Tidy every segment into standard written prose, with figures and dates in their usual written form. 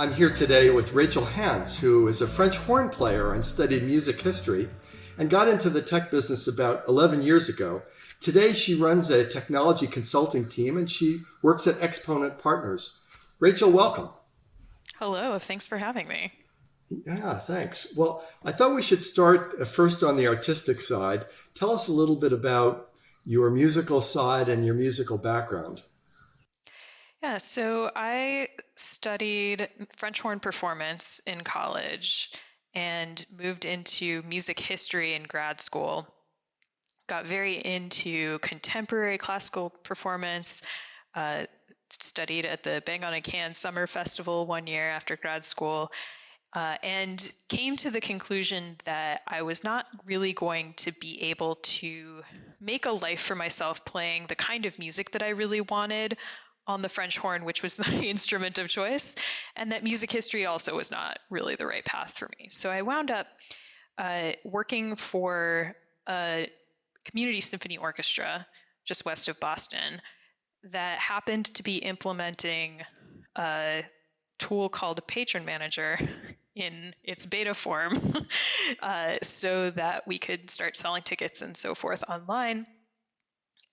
I'm here today with Rachel Hans, who is a French horn player and studied music history and got into the tech business about 11 years ago. Today, she runs a technology consulting team and she works at Exponent Partners. Rachel, welcome. Hello, thanks for having me. Yeah, thanks. Well, I thought we should start first on the artistic side. Tell us a little bit about your musical side and your musical background. Yeah, so I studied French horn performance in college and moved into music history in grad school. Got very into contemporary classical performance, uh, studied at the Bang on a Can Summer Festival one year after grad school, and came to the conclusion that I was not really going to be able to make a life for myself playing the kind of music that I really wanted on the French horn, which was the instrument of choice, and that music history also was not really the right path for me. So I wound up working for a community symphony orchestra just west of Boston that happened to be implementing a tool called a Patron Manager in its beta form so that we could start selling tickets and so forth online.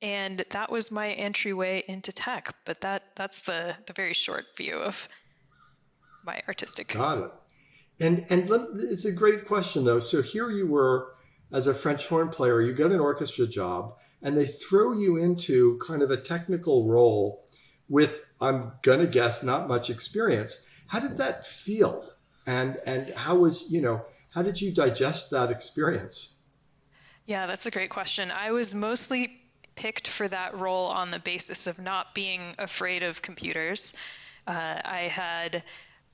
And that was my entryway into tech. But that's the very short view of my artistic. Got it. And it's a great question, though. So here you were as a French horn player, you get an orchestra job, and they throw you into kind of a technical role with, I'm going to guess, not much experience. How did that feel? And how did you digest that experience? Yeah, that's a great question. I was mostly picked for that role on the basis of not being afraid of computers. I had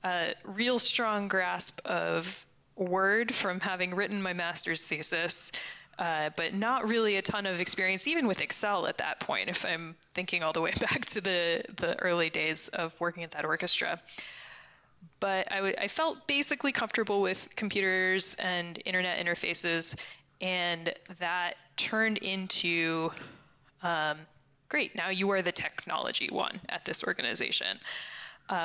a real strong grasp of Word from having written my master's thesis, but not really a ton of experience, even with Excel at that point, if I'm thinking all the way back to the early days of working at that orchestra. But I felt basically comfortable with computers and internet interfaces, and that turned into, great, now you are the technology one at this organization.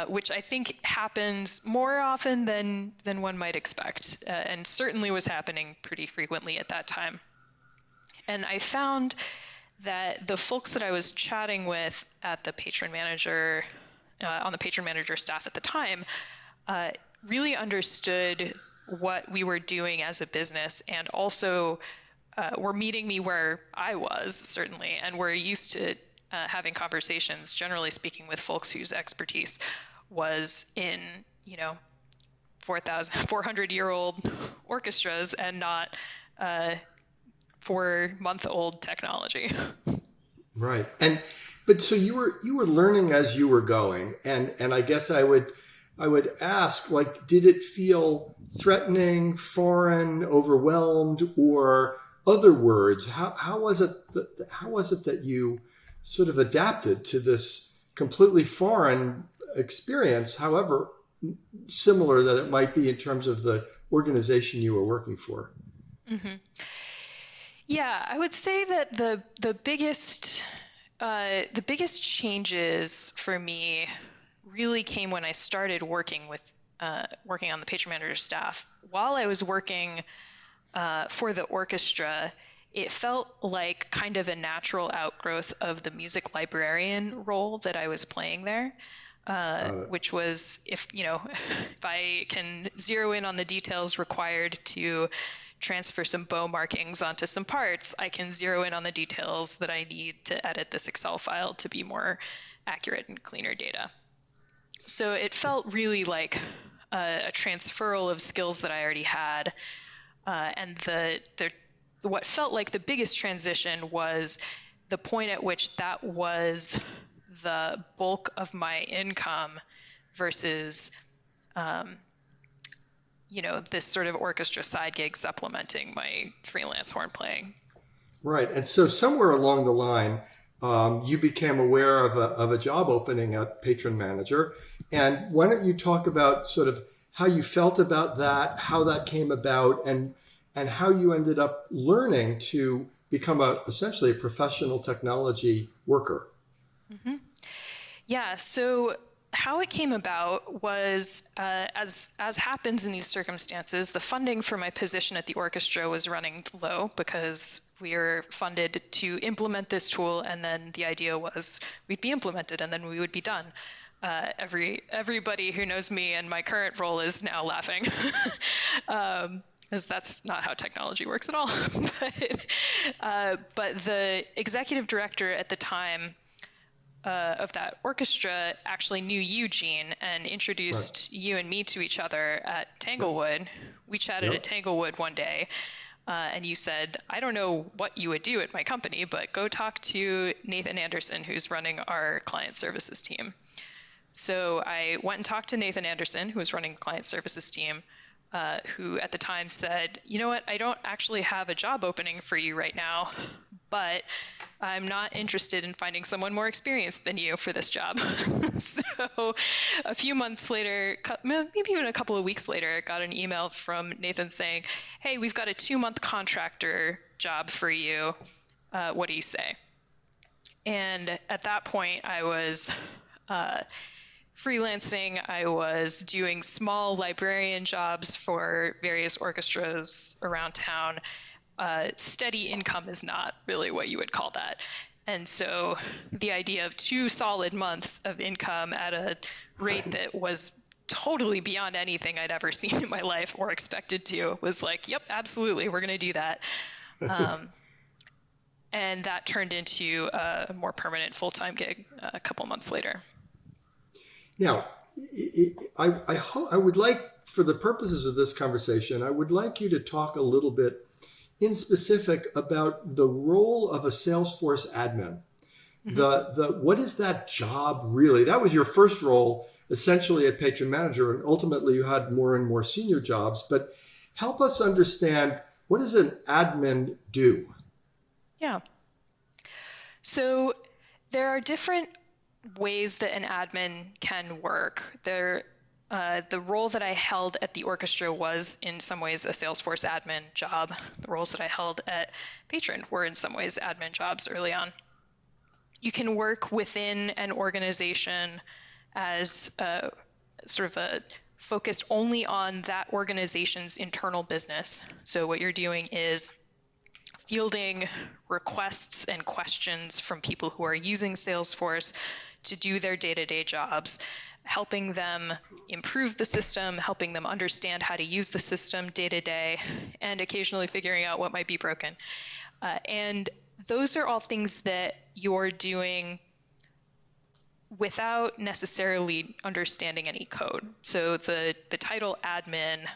Which I think happens more often than one might expect, and certainly was happening pretty frequently at that time. And I found that the folks that I was chatting with at the Patron Manager, on the Patron Manager staff at the time, really understood what we were doing as a business, and also were meeting me where I was, certainly, and were used to having conversations, generally speaking, with folks whose expertise was in, 400-year-old orchestras and not 4-month-old technology. Right. But so you were learning as you were going, and I guess I would ask, like, did it feel threatening, foreign, overwhelmed, or other words? How was it that you sort of adapted to this completely foreign experience, however similar that it might be in terms of the organization you were working for? Mm-hmm. Yeah, I would say that the biggest changes for me really came when I started working on the Patron Manager staff. While I was working for the orchestra, it felt like kind of a natural outgrowth of the music librarian role that I was playing there, which was, if I can zero in on the details required to transfer some bow markings onto some parts, I can zero in on the details that I need to edit this Excel file to be more accurate and cleaner data. So it felt really like a transferal of skills that I already had, and what felt like the biggest transition was the point at which that was the bulk of my income versus, this sort of orchestra side gig supplementing my freelance horn playing. Right. And so somewhere along the line, you became aware of a job opening at Patron Manager. And why don't you talk about sort of how you felt about that, how that came about, and how you ended up learning to become essentially a professional technology worker? Mm-hmm. Yeah. So how it came about was, as happens in these circumstances, the funding for my position at the orchestra was running low because we were funded to implement this tool, and then the idea was we'd be implemented and then we would be done. Everybody who knows me and my current role is now laughing, because that's not how technology works at all. But the executive director at the time of that orchestra actually knew Eugene and introduced you and me to each other at Tanglewood. We chatted at Tanglewood one day, and you said, I don't know what you would do at my company, but go talk to Nathan Anderson, who's running our client services team. So I went and talked to Nathan Anderson, who was running the client services team, who at the time said, you know what, I don't actually have a job opening for you right now, but I'm not interested in finding someone more experienced than you for this job. So a few months later, maybe even a couple of weeks later, I got an email from Nathan saying, hey, we've got a 2-month contractor job for you. What do you say? And at that point, I was freelancing. I was doing small librarian jobs for various orchestras around town. Steady income is not really what you would call that. And so the idea of 2 solid months of income at a rate that was totally beyond anything I'd ever seen in my life or expected to was like, yep, absolutely, we're going to do that. And that turned into a more permanent full-time gig a couple months later. Now, I would like, for the purposes of this conversation, I would like you to talk a little bit in specific about the role of a Salesforce admin. Mm-hmm. What is that job really? That was your first role, essentially at Patron Manager, and ultimately you had more and more senior jobs. But help us understand, what does an admin do? Yeah. So there are different ways that an admin can work. The role that I held at the orchestra was in some ways a Salesforce admin job. The roles that I held at Patron were in some ways admin jobs early on. You can work within an organization as sort of focused only on that organization's internal business. So what you're doing is fielding requests and questions from people who are using Salesforce to do their day-to-day jobs, helping them improve the system, helping them understand how to use the system day-to-day, and occasionally figuring out what might be broken. And those are all things that you're doing without necessarily understanding any code. So the title admin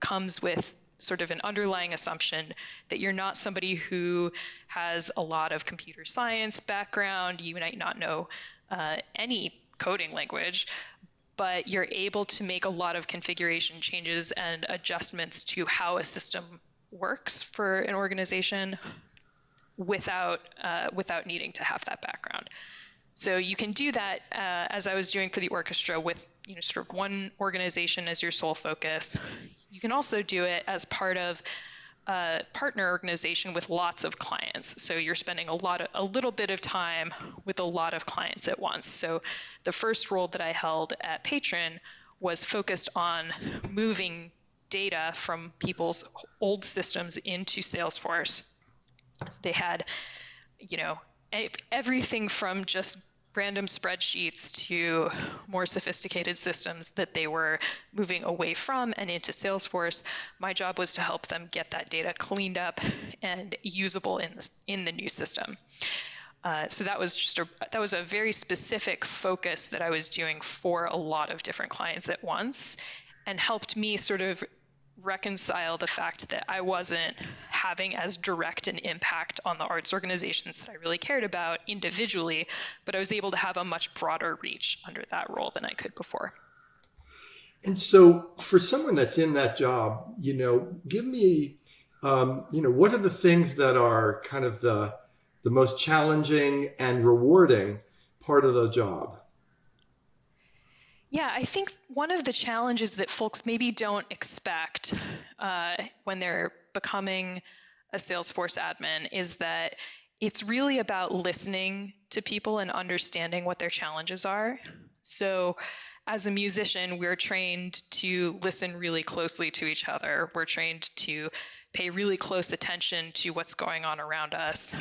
comes with sort of an underlying assumption that you're not somebody who has a lot of computer science background. You might not know any coding language, but you're able to make a lot of configuration changes and adjustments to how a system works for an organization without needing to have that background. So you can do that as I was doing for the orchestra with sort of one organization as your sole focus. You can also do it as part of a partner organization with lots of clients. So you're spending a little bit of time with a lot of clients at once. So the first role that I held at Patron was focused on moving data from people's old systems into Salesforce. They had, everything from just random spreadsheets to more sophisticated systems that they were moving away from and into Salesforce. My job was to help them get that data cleaned up and usable in the new system. So that was a very specific focus that I was doing for a lot of different clients at once, and helped me sort of reconcile the fact that I wasn't having as direct an impact on the arts organizations that I really cared about individually, but I was able to have a much broader reach under that role than I could before. And so for someone that's in that job, give me, what are the things that are kind of the most challenging and rewarding part of the job? Yeah, I think one of the challenges that folks maybe don't expect when they're becoming a Salesforce admin is that it's really about listening to people and understanding what their challenges are. So as a musician, we're trained to listen really closely to each other. We're trained to pay really close attention to what's going on around us.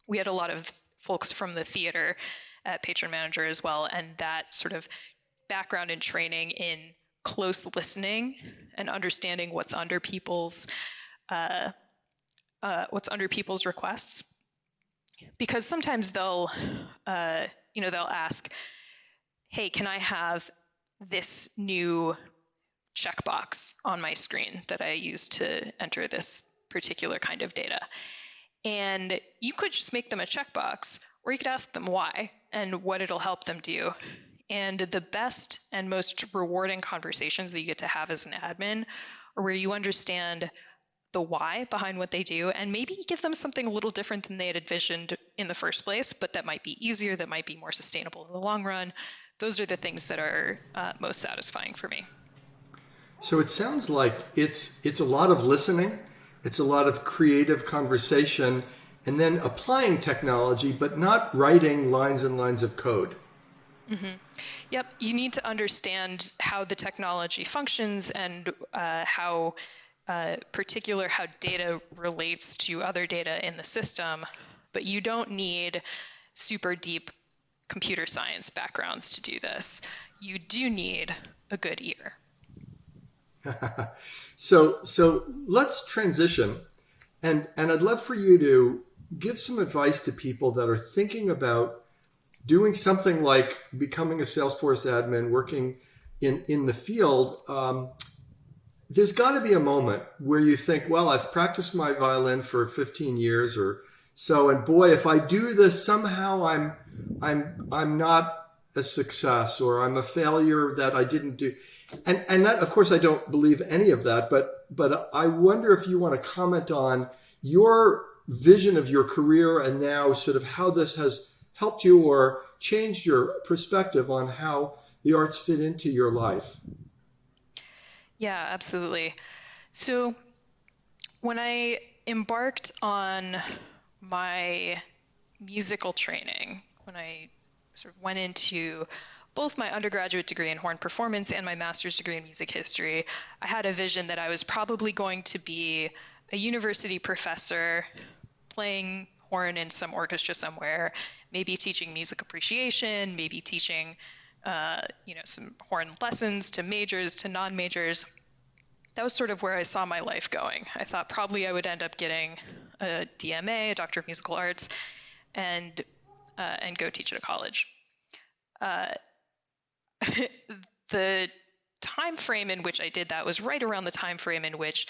We had a lot of folks from the theater at Patron Manager as well, and that sort of background and training in close listening and understanding what's under people's requests. Because sometimes they'll ask, hey, can I have this new checkbox on my screen that I use to enter this particular kind of data? And you could just make them a checkbox, or you could ask them why and what it'll help them do. And the best and most rewarding conversations that you get to have as an admin are where you understand the why behind what they do, and maybe give them something a little different than they had envisioned in the first place, but that might be easier, that might be more sustainable in the long run. Those are the things that are most satisfying for me. So it sounds like it's a lot of listening, it's a lot of creative conversation, and then applying technology, but not writing lines and lines of code. Mm-hmm. Yep, you need to understand how the technology functions and how data relates to other data in the system, but you don't need super deep computer science backgrounds to do this. You do need a good ear. So let's transition, and I'd love for you to give some advice to people that are thinking about doing something like becoming a Salesforce admin, working in the field. There's got to be a moment where you think, well, I've practiced my violin for 15 years or so, and boy, if I do this, somehow I'm not a success, or I'm a failure that I didn't do. And that, of course, I don't believe any of that, but I wonder if you want to comment on your vision of your career and now sort of how this has helped you or changed your perspective on how the arts fit into your life. Yeah, absolutely. So when I embarked on my musical training, when I sort of went into both my undergraduate degree in horn performance and my master's degree in music history, I had a vision that I was probably going to be a university professor playing horn in some orchestra somewhere, maybe teaching music appreciation, maybe teaching some horn lessons to majors, to non-majors. That was sort of where I saw my life going. I thought probably I would end up getting a DMA, a Doctor of Musical Arts, and go teach at a college. The time frame in which I did that was right around the time frame in which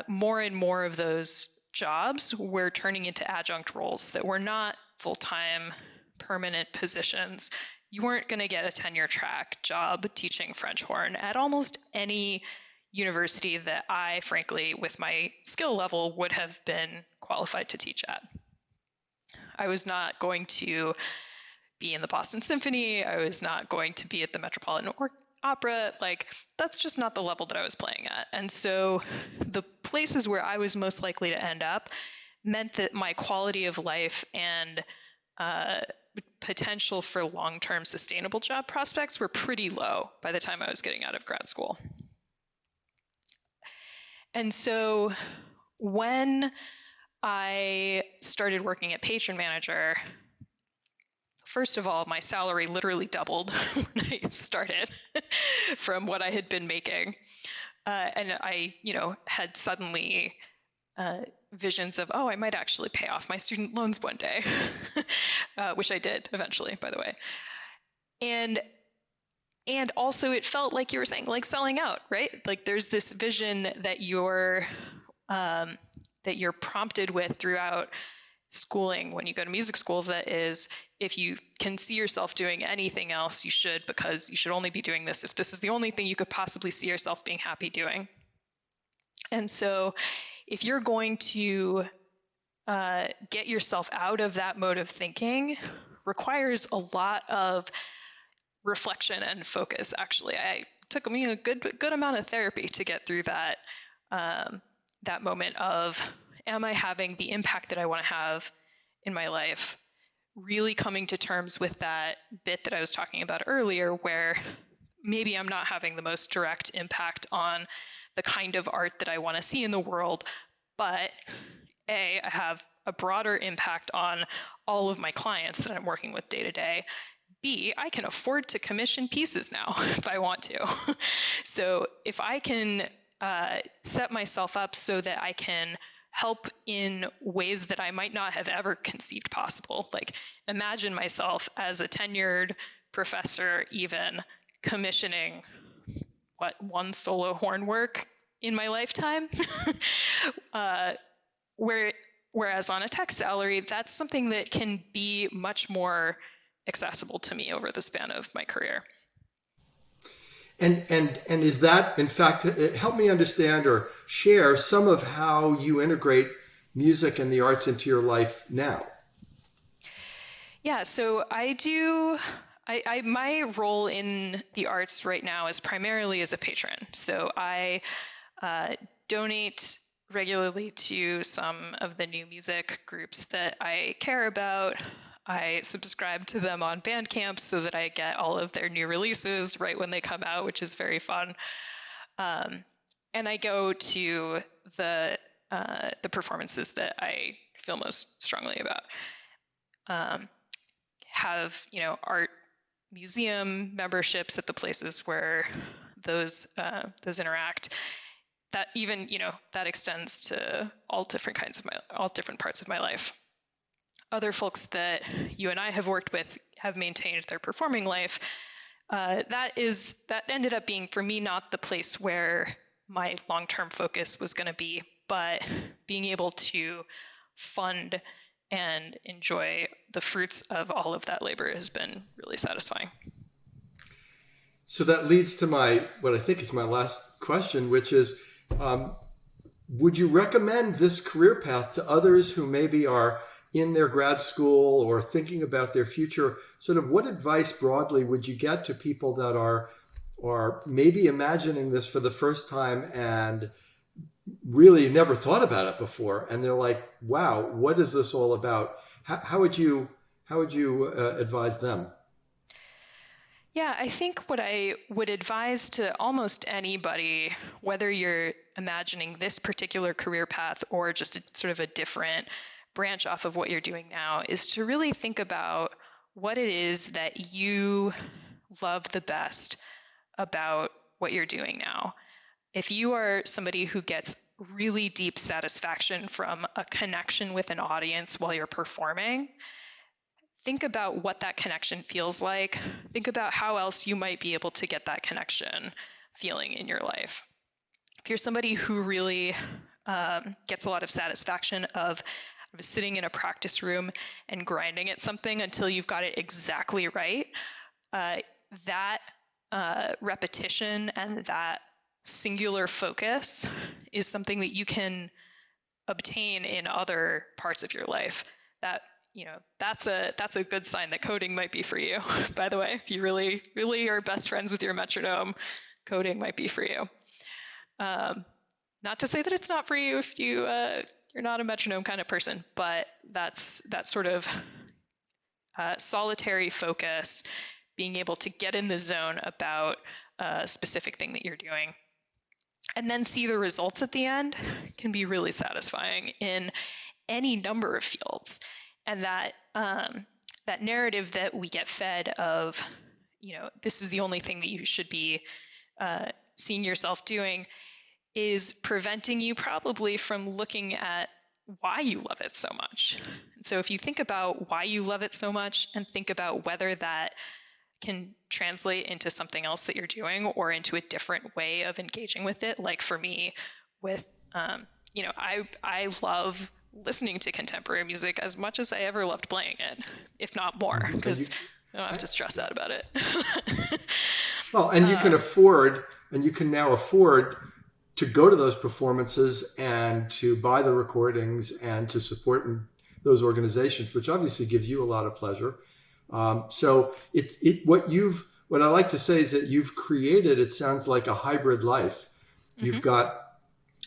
more and more of those jobs were turning into adjunct roles that were not full-time permanent positions. You weren't going to get a tenure track job teaching French horn at almost any university that I, frankly, with my skill level, would have been qualified to teach at. I was not going to be in the Boston Symphony. I was not going to be at the Metropolitan Opera. Like, that's just not the level that I was playing at. And so the places where I was most likely to end up meant that my quality of life and potential for long-term sustainable job prospects were pretty low by the time I was getting out of grad school. And so when I started working at Patron Manager, first of all, my salary literally doubled when I started from what I had been making. And I, had suddenly visions of, I might actually pay off my student loans one day, which I did eventually, by the way. And also it felt like you were saying, like selling out, right? Like there's this vision that you're prompted with throughout schooling when you go to music schools, that is, if you can see yourself doing anything else, you should, because you should only be doing this if this is the only thing you could possibly see yourself being happy doing. And so if you're going to get yourself out of that mode of thinking, requires a lot of reflection and focus. Actually, it took me a good amount of therapy to get through that moment of, am I having the impact that I want to have in my life really coming to terms with that bit that I was talking about earlier, where maybe I'm not having the most direct impact on the kind of art that I want to see in the world, but I have a broader impact on all of my clients that I'm working with day to day. B, I can afford to commission pieces now if I want to. So if I can set myself up so that I can help in ways that I might not have ever conceived possible, like imagine myself as a tenured professor, even commissioning one solo horn work in my lifetime. Whereas on a tech salary, that's something that can be much more accessible to me over the span of my career. And is that, in fact, help me understand or share some of how you integrate music and the arts into your life now? Yeah, so my role in the arts right now is primarily as a patron. So I donate regularly to some of the new music groups that I care about. I subscribe to them on Bandcamp so that I get all of their new releases right when they come out, which is very fun. And I go to the performances that I feel most strongly about. Have art museum memberships at the places where those interact. That even that extends to all different parts of my life. Other folks that you and I have worked with have maintained their performing life. That ended up being, for me, not the place where my long-term focus was going to be, but being able to fund and enjoy the fruits of all of that labor has been really satisfying. So that leads to what I think is my last question, which is, would you recommend this career path to others who maybe are in their grad school or thinking about their future? Sort of what advice broadly would you get to people that are maybe imagining this for the first time and really never thought about it before, and they're like, wow, what is this all about? How would you advise them? Yeah, I think what I would advise to almost anybody, whether you're imagining this particular career path or just sort of a different branch off of what you're doing now, is to really think about what it is that you love the best about what you're doing now. If you are somebody who gets really deep satisfaction from a connection with an audience while you're performing, think about what that connection feels like. Think about how else you might be able to get that connection feeling in your life. If you're somebody who really gets a lot of satisfaction of sitting in a practice room and grinding at something until you've got it exactly right, that repetition and that singular focus is something that you can obtain in other parts of your life. That's a good sign that coding might be for you. By the way, if you really, really are best friends with your metronome, coding might be for you. Not to say that it's not for you if you're not a metronome kind of person, but that's that sort of solitary focus, being able to get in the zone about a specific thing that you're doing, and then see the results at the end, can be really satisfying in any number of fields. And that narrative that we get fed of, this is the only thing that you should be seeing yourself doing, is preventing you probably from looking at why you love it so much. And so if you think about why you love it so much and think about whether that can translate into something else that you're doing or into a different way of engaging with it, like for me with, I love listening to contemporary music as much as I ever loved playing it, if not more, because I don't have to stress out about it. Well, and you can now afford to go to those performances and to buy the recordings and to support those organizations, which obviously gives you a lot of pleasure. So what I like to say is that you've created, it sounds like, a hybrid life. Mm-hmm. You've got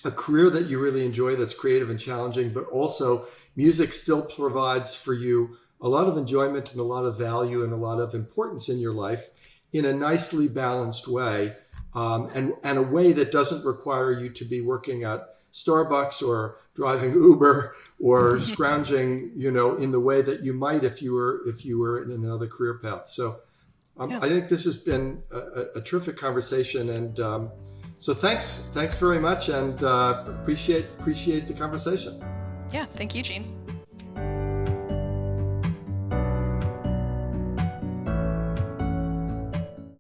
a career that you really enjoy, that's creative and challenging, but also music still provides for you a lot of enjoyment and a lot of value and a lot of importance in your life in a nicely balanced way, and a way that doesn't require you to be working at Starbucks or driving Uber or scrounging, in the way that you might if you were in another career path. So I think this has been a terrific conversation, and so thanks very much, and appreciate the conversation. Yeah, thank you, Gene.